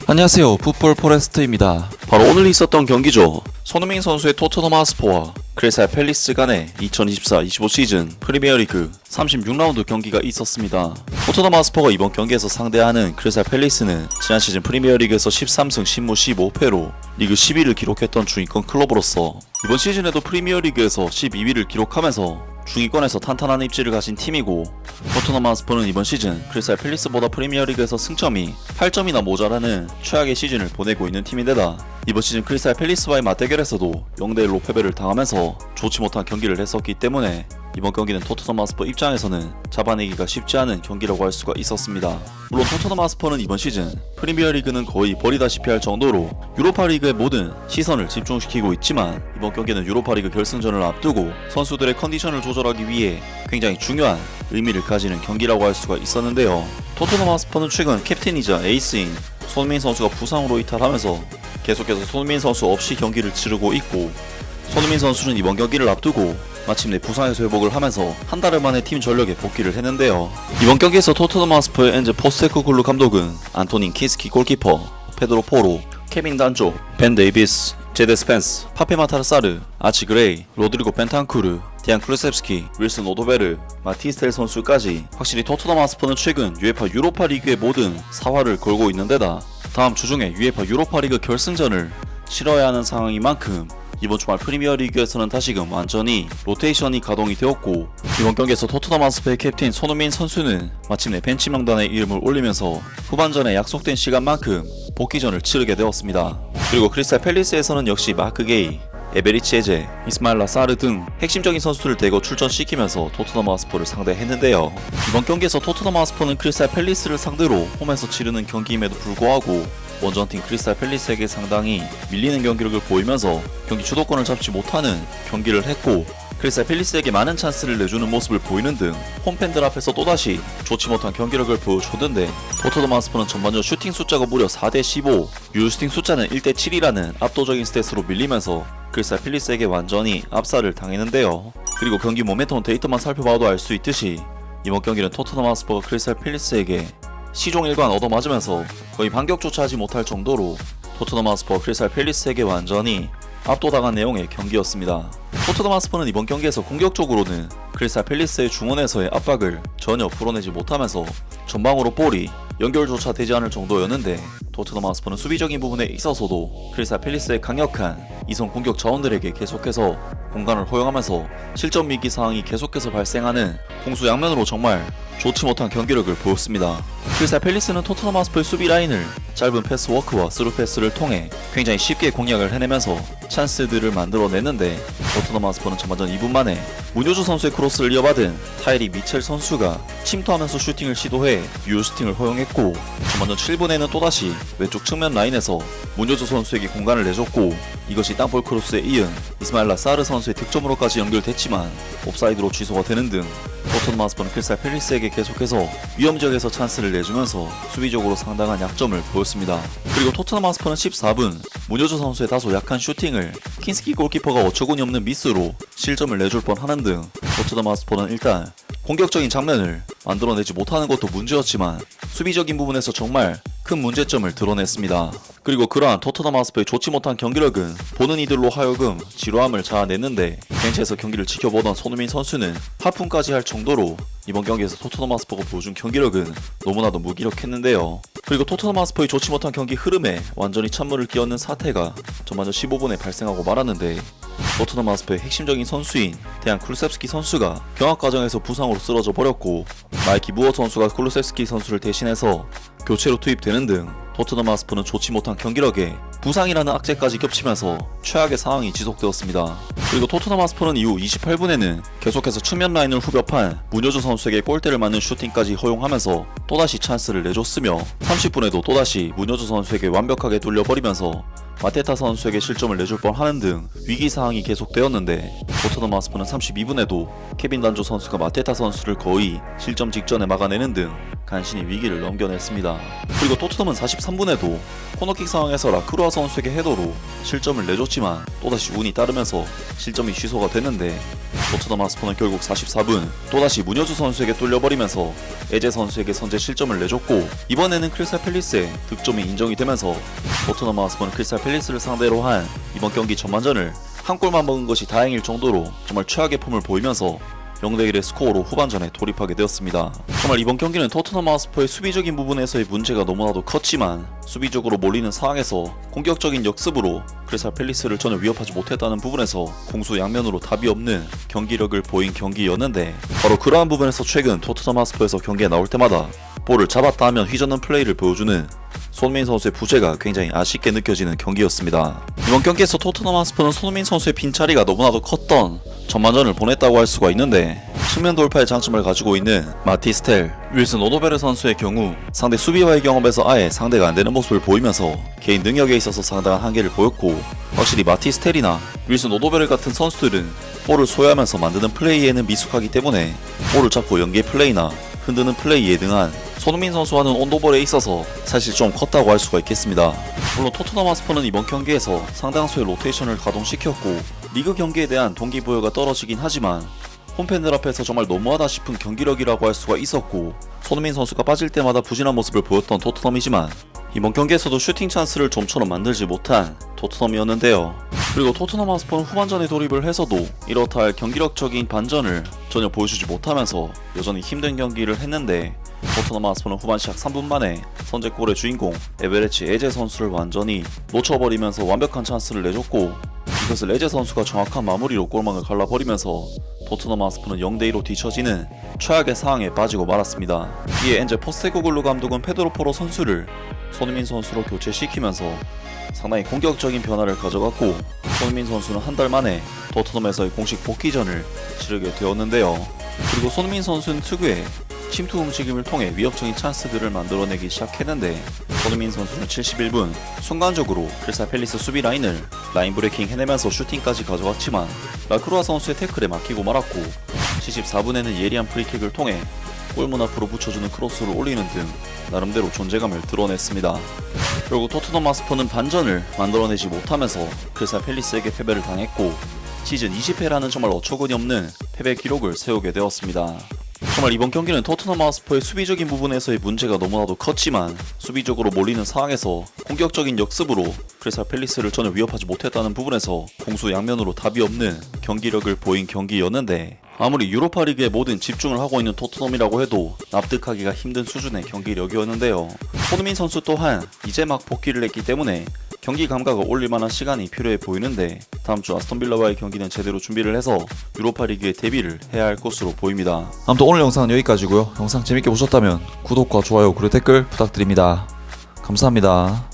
안녕하세요, 풋볼 포레스트입니다. 바로 오늘 있었던 경기죠. 손흥민 선수의 토트넘 하스퍼와 크리스탈 팰리스 간의 2024-25 시즌 프리미어리그 36라운드 경기가 있었습니다. 토트넘 하스퍼가 이번 경기에서 상대하는 크리스탈 팰리스는 지난 시즌 프리미어리그에서 13승 10무 15패로 리그 10위를 기록했던 중위권 클럽으로서 이번 시즌에도 프리미어리그에서 12위를 기록하면서 중위권에서 탄탄한 입지를 가진 팀이고, 토트넘 하스퍼는 이번 시즌 크리스탈 팰리스보다 프리미어리그에서 승점이 8점이나 모자라는 최악의 시즌을 보내고 있는 팀인데다 이번 시즌 크리스탈 팰리스와의 맞대결에서도 0대1로 패배를 당하면서 좋지 못한 경기를 했었기 때문에 이번 경기는 토트넘 하스퍼 입장에서는 잡아내기가 쉽지 않은 경기라고 할 수가 있었습니다. 물론 토트넘 하스퍼는 이번 시즌 프리미어리그는 거의 버리다시피 할 정도로 유로파리그의 모든 시선을 집중시키고 있지만, 이번 경기는 유로파리그 결승전을 앞두고 선수들의 컨디션을 조절하기 위해 굉장히 중요한 의미를 가지는 경기라고 할 수가 있었는데요. 토트넘 하스퍼는 최근 캡틴이자 에이스인 손흥민 선수가 부상으로 이탈하면서 계속해서 손흥민 선수 없이 경기를 치르고 있고, 손흥민 선수는 이번 경기를 앞두고 마침내 부상에서 회복을 하면서 한 달 만에 팀 전력에 복귀를 했는데요. 이번 경기에서 토트넘 하스퍼의 엔제 포스테코글루 감독은 안토닌 키스키 골키퍼, 페드로 포로, 케빈 단조, 벤 데이비스, 제데 스펜스, 파페 마타르사르, 아치 그레이, 로드리고 벤탄쿠르, 디안 클루셉스키, 윌슨 오도베르, 마티스텔 선수까지 확실히 토트넘 하스퍼는 최근 UEFA 유로파 리그의 모든 사활을 걸고 있는 데다 다음 주 중에 UEFA 유로파 리그 결승전을 치러야 하는 상황인 만큼 이번 주말 프리미어리그에서는 다시금 완전히 로테이션이 가동이 되었고, 이번 경기에서 토트넘 하스퍼의 캡틴 손흥민 선수는 마침내 벤치 명단에 이름을 올리면서 후반전에 약속된 시간만큼 복귀전을 치르게 되었습니다. 그리고 크리스탈 팰리스에서는 역시 마크 게이, 에베리치 에제, 이스마일 라사르 등 핵심적인 선수들을 대거 출전시키면서 토트넘 하스퍼를 상대했는데요. 이번 경기에서 토트넘 하스퍼는 크리스탈 팰리스를 상대로 홈에서 치르는 경기임에도 불구하고 원정팀 크리스탈 팰리스에게 상당히 밀리는 경기력을 보이면서 경기 주도권을 잡지 못하는 경기를 했고, 크리스탈 팰리스에게 많은 찬스를 내주는 모습을 보이는 등 홈팬들 앞에서 또다시 좋지 못한 경기력을 보여줬는데, 토트넘 하스퍼는 전반전 슈팅 숫자가 무려 4대15, 유효슈팅 숫자는 1대7이라는 압도적인 스탯으로 밀리면서 크리스탈 팰리스에게 완전히 압살을 당했는데요. 그리고 경기 모멘텀 데이터만 살펴봐도 알 수 있듯이 이번 경기는 토트넘 하스퍼가 크리스탈 팰리스에게 시종일관 얻어맞으면서 거의 반격조차 하지 못할 정도로 토트넘 하스퍼 크리스탈 팰리스에게 완전히 압도당한 내용의 경기였습니다. 토트넘 하스퍼는 이번 경기에서 공격적으로는 크리스탈 팰리스의 중원에서의 압박을 전혀 풀어내지 못하면서 전방으로 볼이 연결조차 되지 않을 정도였는데, 토트넘 하스퍼는 수비적인 부분에 있어서도 크리스탈 팰리스의 강력한 이선 공격 자원들에게 계속해서 공간을 허용하면서 실점 위기 상황이 계속해서 발생하는 공수 양면으로 정말 좋지 못한 경기력을 보였습니다. 크리스탈 팰리스는 토트넘 하스퍼의 수비 라인을 짧은 패스워크와 스루 패스를 통해 굉장히 쉽게 공략을 해내면서 찬스들을 만들어냈는데, 토트넘 하스퍼는 전반전 2분 만에 문효주 선수의 크로스를 이어받은 타이리 미첼 선수가 침투하면서 슈팅을 시도해 유효 슈팅을 허용했고, 전반전 7분에는 또다시 왼쪽 측면 라인에서 문효주 선수에게 공간을 내줬고, 이것이 땅볼 크로스에 이은 이스마일 라사르 선수의 득점으로까지 연결됐지만 옵사이드로 취소가 되는 등 토트넘 하스퍼는 크리스탈 팰리스에게 계속해서 위험지역에서 찬스를 내주면서 수비적으로 상당한 약점을 보였습니다. 그리고 토트넘 하스퍼는 14분 문효주 선수의 다소 약한 슈팅을 킨스키 골키퍼가 어처구니 없는 미스로 실점을 내줄 뻔하는 등 토트넘 하스퍼는 일단 공격적인 장면을 만들어내지 못하는 것도 문제였지만 수비적인 부분에서 정말 큰 문제점을 드러냈습니다. 그리고 그러한 토트넘 하스퍼의 좋지 못한 경기력은 보는 이들로 하여금 지루함을 자아냈는데, 벤치에서 경기를 지켜보던 손흥민 선수는 하품까지 할 정도로 이번 경기에서 토트넘 하스퍼가 보여준 경기력은 너무나도 무기력했는데요. 그리고 토트넘 하스퍼의 좋지 못한 경기 흐름에 완전히 찬물을 끼얹는 사태가 전반전 15분에 발생하고 말았는데, 토트넘 하스퍼의 핵심적인 선수인 데안 클루셉스키 선수가 경합 과정에서 부상으로 쓰러져 버렸고, 마이키 무어 선수가 클루셉스키 선수를 대신해서 교체로 투입되는 등 토트넘 하스퍼는 좋지 못한 경기력에 부상이라는 악재까지 겹치면서 최악의 상황이 지속되었습니다. 그리고 토트넘 하스퍼는 이후 28분에는 계속해서 측면 라인을 후벼판 문효주 선수에게 골대를 맞는 슈팅까지 허용하면서 또다시 찬스를 내줬으며, 30분에도 또다시 문효주 선수에게 완벽하게 돌려버리면서 마테타 선수에게 실점을 내줄 뻔하는 등 위기 상황이 계속되었는데 토트넘 하스퍼는 32분에도 케빈 단조 선수가 마테타 선수를 거의 실점 직전에 막아내는 등 간신히 위기를 넘겨냈습니다. 그리고 토트넘은 43분에도 코너킥 상황에서 라크루아 선수에게 헤더로 실점을 내줬지만 또다시 운이 따르면서 실점이 취소가 됐는데 토트넘 하스퍼는 결국 44분 또다시 문여주 선수에게 뚫려버리면서 에제 선수에게 선제 실점을 내줬고 이번에는 크리스탈 팰리스의 득점이 인정이 되면서 토트넘 하스퍼는 크리스탈 팰리스를 상대로 한 이번 경기 전반전을 한 골만 먹은 것이 다행일 정도로 정말 최악의 폼을 보이면서 0대1의 스코어로 후반전에 돌입하게 되었습니다. 정말 이번 경기는 토트넘 하스퍼의 수비적인 부분에서의 문제가 너무나도 컸지만 수비적으로 몰리는 상황에서 공격적인 역습으로 크리스탈 팰리스를 전혀 위협하지 못했다는 부분에서 공수 양면으로 답이 없는 경기력을 보인 경기였는데 바로 그러한 부분에서 최근 토트넘 하스퍼에서 경기에 나올 때마다 볼을 잡았다 하면 휘젓는 플레이를 보여주는 손흥민 선수의 부재가 굉장히 아쉽게 느껴지는 경기였습니다. 이번 경기에서 토트넘 하스퍼는 손흥민 선수의 빈자리가 너무나도 컸던 전반전을 보냈다고 할 수가 있는데 측면 돌파의 장점을 가지고 있는 마티스텔, 윌슨 오도베르 선수의 경우 상대 수비와의 경험에서 아예 상대가 안되는 모습을 보이면서 개인 능력에 있어서 상당한 한계를 보였고 확실히 마티스텔이나 윌슨 오도베르 같은 선수들은 볼을 소유하면서 만드는 플레이에는 미숙하기 때문에 볼을 잡고 연계 플레이나 흔드는 플레이에 능한 손흥민 선수와는 온도볼에 있어서 사실 좀 컸다고 할 수가 있겠습니다. 물론 토트넘 하스퍼는 이번 경기에서 상당수의 로테이션을 가동시켰고 리그 경기에 대한 동기부여가 떨어지긴 하지만 홈팬들 앞에서 정말 너무하다 싶은 경기력이라고 할 수가 있었고 손흥민 선수가 빠질 때마다 부진한 모습을 보였던 토트넘이지만 이번 경기에서도 슈팅 찬스를 좀처럼 만들지 못한 토트넘이었는데요. 그리고 토트넘 하스퍼는 후반전에 돌입을 해서도 이렇다 할 경기력적인 반전을 전혀 보여주지 못하면서 여전히 힘든 경기를 했는데 토트넘 하스퍼는 후반 시작 3분 만에 선제골의 주인공 에베레치 에제 선수를 완전히 놓쳐버리면서 완벽한 찬스를 내줬고 이것을 에제 선수가 정확한 마무리로 골망을 갈라버리면서 토트넘 하스퍼는 0대2로 뒤처지는 최악의 상황에 빠지고 말았습니다. 이에 엔제 포스테코글루 감독은 페드로 포로 선수를 손흥민 선수로 교체시키면서 상당히 공격적인 변화를 가져갔고 손흥민 선수는 한 달 만에 토트넘에서의 공식 복귀전을 치르게 되었는데요. 그리고 손흥민 선수는 특유의 침투 움직임을 통해 위협적인 찬스들을 만들어내기 시작했는데 손흥민 선수는 71분 순간적으로 크리스탈 팰리스 수비 라인을 라인 브레이킹 해내면서 슈팅까지 가져갔지만 라크루아 선수의 태클에 막히고 말았고 74분에는 예리한 프리킥을 통해 골문 앞으로 붙여주는 크로스를 올리는 등 나름대로 존재감을 드러냈습니다. 결국 토트넘 하스퍼는 반전을 만들어내지 못하면서 크리스탈 팰리스에게 패배를 당했고 시즌 20패라는 정말 어처구니 없는 패배 기록을 세우게 되었습니다. 정말 이번 경기는 토트넘 하스퍼의 수비적인 부분에서의 문제가 너무나도 컸지만 수비적으로 몰리는 상황에서 공격적인 역습으로 크리스탈 팰리스를 전혀 위협하지 못했다는 부분에서 공수 양면으로 답이 없는 경기력을 보인 경기였는데 아무리 유로파리그에 모든 집중을 하고 있는 토트넘이라고 해도 납득하기가 힘든 수준의 경기력이었는데요. 손흥민 선수 또한 이제 막 복귀를 했기 때문에 경기 감각을 올릴만한 시간이 필요해 보이는데 다음주 아스톤빌라와의 경기는 제대로 준비를 해서 유로파리그에 데뷔를 해야 할 것으로 보입니다. 아무튼 오늘 영상은 여기까지고요. 영상 재밌게 보셨다면 구독과 좋아요 그리고 댓글 부탁드립니다. 감사합니다.